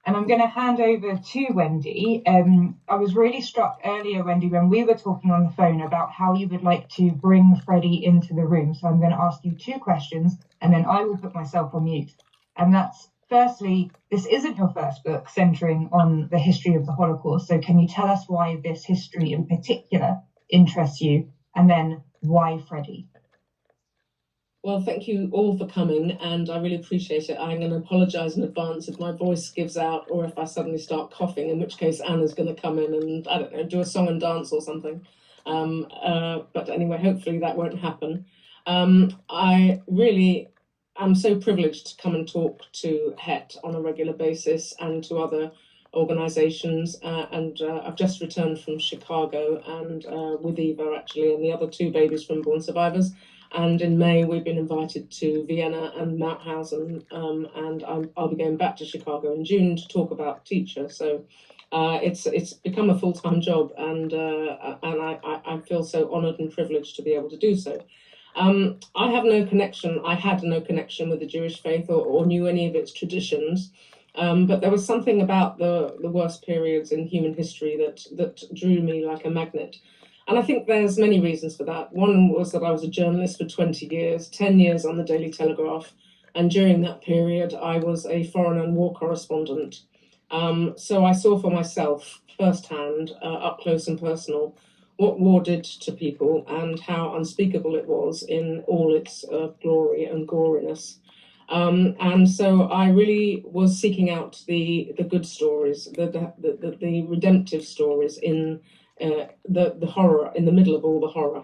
And I'm going to hand over to Wendy. I was really struck earlier, Wendy, when we were talking on the phone about how you would like to bring Fredy into the room. So I'm going to ask you two questions, and then I will put myself on mute. And that's, firstly, this isn't your first book centering on the history of the Holocaust. So can you tell us why this history in particular interests you? And then why Fredy? Well, thank you all for coming, and I really appreciate it. I'm going to apologise in advance if my voice gives out or if I suddenly start coughing, in which case Anna's going to come in and, I don't know, do a song and dance or something. But anyway, hopefully that won't happen. I really am so privileged to come and talk to HET on a regular basis and to other organisations, and I've just returned from Chicago and with Eva, actually, and the other two babies from Born Survivors. And in May, we've been invited to Vienna and Mauthausen, and I'll be going back to Chicago in June to talk about Teacher. So it's become a full-time job, and I feel so honoured and privileged to be able to do so. I had no connection with the Jewish faith or knew any of its traditions, but there was something about the worst periods in human history that drew me like a magnet. And I think there's many reasons for that. One was that I was a journalist for 20 years, 10 years on the Daily Telegraph. And during that period, I was a foreign and war correspondent. So I saw for myself firsthand, up close and personal, what war did to people and how unspeakable it was in all its glory and goriness. And so I really was seeking out the good stories, the redemptive stories in the horror, in the middle of all the horror.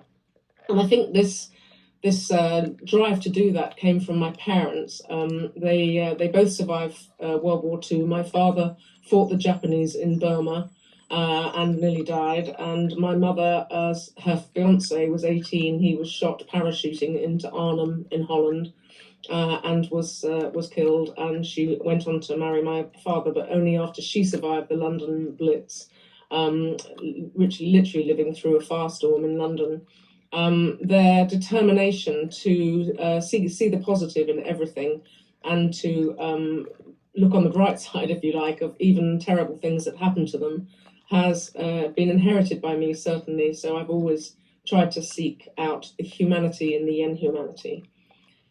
And I think this drive to do that came from my parents. They both survived World War II. My father fought the Japanese in Burma and nearly died. And my mother, her fiance was 18. He was shot parachuting into Arnhem in Holland and was killed. And she went on to marry my father, but only after she survived the London Blitz. Literally living through a firestorm in London. Their determination to see the positive in everything and to look on the bright side, if you like, of even terrible things that happened to them has been inherited by me, certainly. So I've always tried to seek out the humanity in the inhumanity.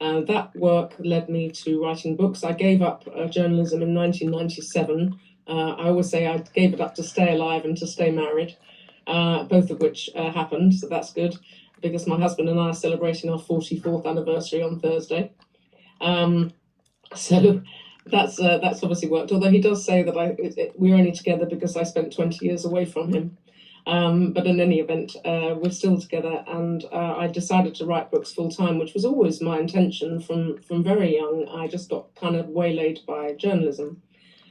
That work led me to writing books. I gave up journalism in 1997. I always say I gave it up to stay alive and to stay married, both of which happened, so that's good, because my husband and I are celebrating our 44th anniversary on Thursday. So that's obviously worked, although he does say that we're only together because I spent 20 years away from him. But in any event, we're still together, and I decided to write books full-time, which was always my intention from very young. I just got kind of waylaid by journalism.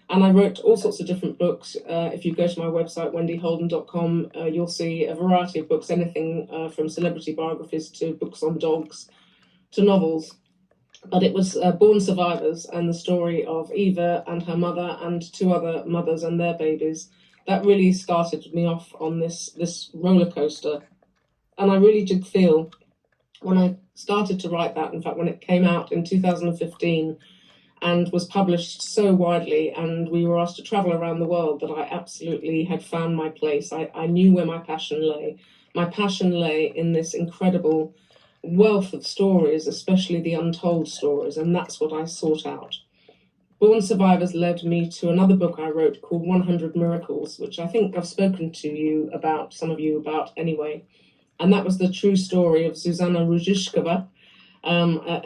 And I wrote all sorts of different books. If you go to my website, wendyholden.com, you'll see a variety of books, anything from celebrity biographies to books on dogs to novels. But it was Born Survivors and the story of Eva and her mother and two other mothers and their babies that really started me off on this roller coaster. And I really did feel when I started to write that, in fact, when it came out in 2015, and was published so widely, and we were asked to travel around the world, that I absolutely had found my place. I knew where my passion lay. My passion lay in this incredible wealth of stories, especially the untold stories, and that's what I sought out. Born Survivors led me to another book I wrote called 100 Miracles, which I think I've spoken to you about, some of you about anyway. And that was the true story of Zuzana Ruzhishkova,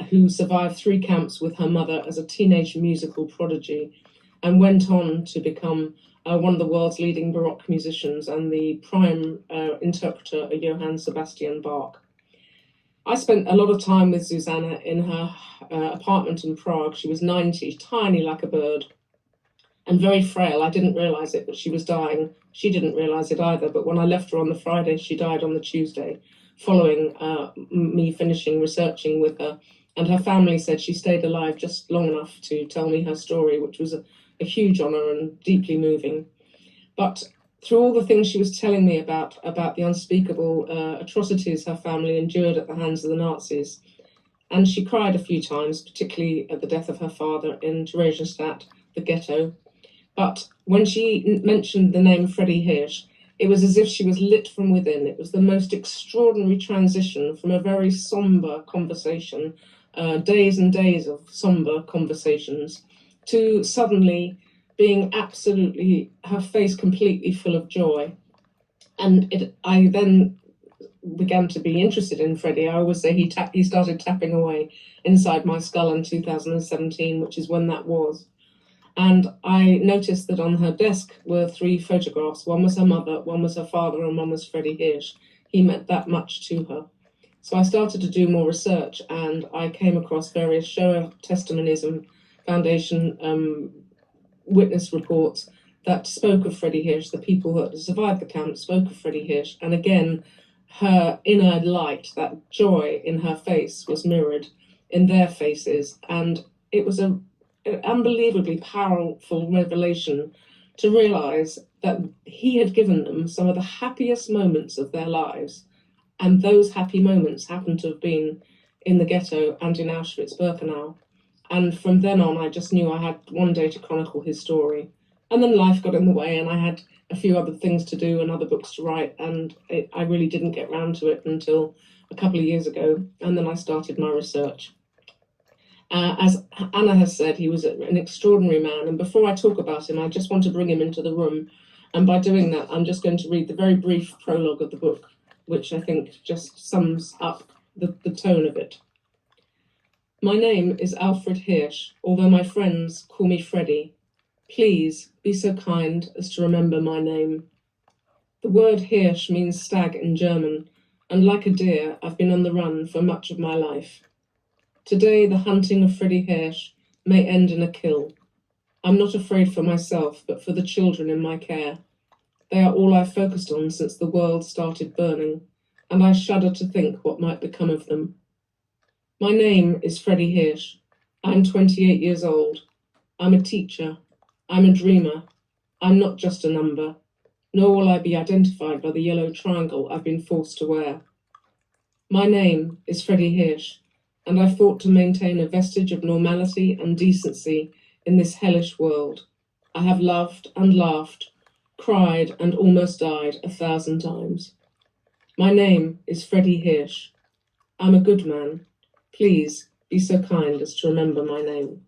who survived 3 camps with her mother as a teenage musical prodigy and went on to become one of the world's leading Baroque musicians and the prime interpreter of Johann Sebastian Bach. I spent a lot of time with Susanna in her apartment in Prague. She was 90, tiny like a bird, and very frail. I didn't realise it, but she was dying. She didn't realise it either, but when I left her on the Friday, she died on the Tuesday, following me finishing researching with her. And her family said she stayed alive just long enough to tell me her story, which was a huge honour and deeply moving. But through all the things she was telling me about the unspeakable atrocities her family endured at the hands of the Nazis, and she cried a few times, particularly at the death of her father in Theresienstadt, the ghetto, But when she mentioned the name Fredy Hirsch, it was as if she was lit from within. It was the most extraordinary transition from a very somber conversation, days and days of somber conversations, to suddenly being absolutely, her face completely full of joy. And I then began to be interested in Fredy. I always say he started tapping away inside my skull in 2017, which is when that was. And I noticed that on her desk were 3 photographs. One was her mother, one was her father, and one was Fredy Hirsch. He meant that much to her. So I started to do more research, and I came across various Shoah testimonies and Foundation witness reports that spoke of Fredy Hirsch. The people that survived the camp spoke of Fredy Hirsch. And again, her inner light, that joy in her face, was mirrored in their faces. And it was an unbelievably powerful revelation to realize that he had given them some of the happiest moments of their lives. And those happy moments happened to have been in the ghetto and in Auschwitz-Birkenau. And from then on, I just knew I had one day to chronicle his story. And then life got in the way, and I had a few other things to do and other books to write, and I really didn't get round to it until a couple of years ago, and then I started my research. As Anna has said, he was an extraordinary man, and before I talk about him, I just want to bring him into the room, and by doing that, I'm just going to read the very brief prologue of the book, which I think just sums up the tone of it. My name is Alfred Hirsch, although my friends call me Fredy. Please be so kind as to remember my name. The word Hirsch means stag in German, and like a deer, I've been on the run for much of my life. Today, the hunting of Fredy Hirsch may end in a kill. I'm not afraid for myself, but for the children in my care. They are all I've focused on since the world started burning, and I shudder to think what might become of them. My name is Fredy Hirsch. I'm 28 years old. I'm a teacher. I'm a dreamer. I'm not just a number, nor will I be identified by the yellow triangle I've been forced to wear. My name is Fredy Hirsch, and I fought to maintain a vestige of normality and decency in this hellish world. I have loved and laughed, cried and almost died 1,000 times. My name is Fredy Hirsch. I'm a good man. Please be so kind as to remember my name.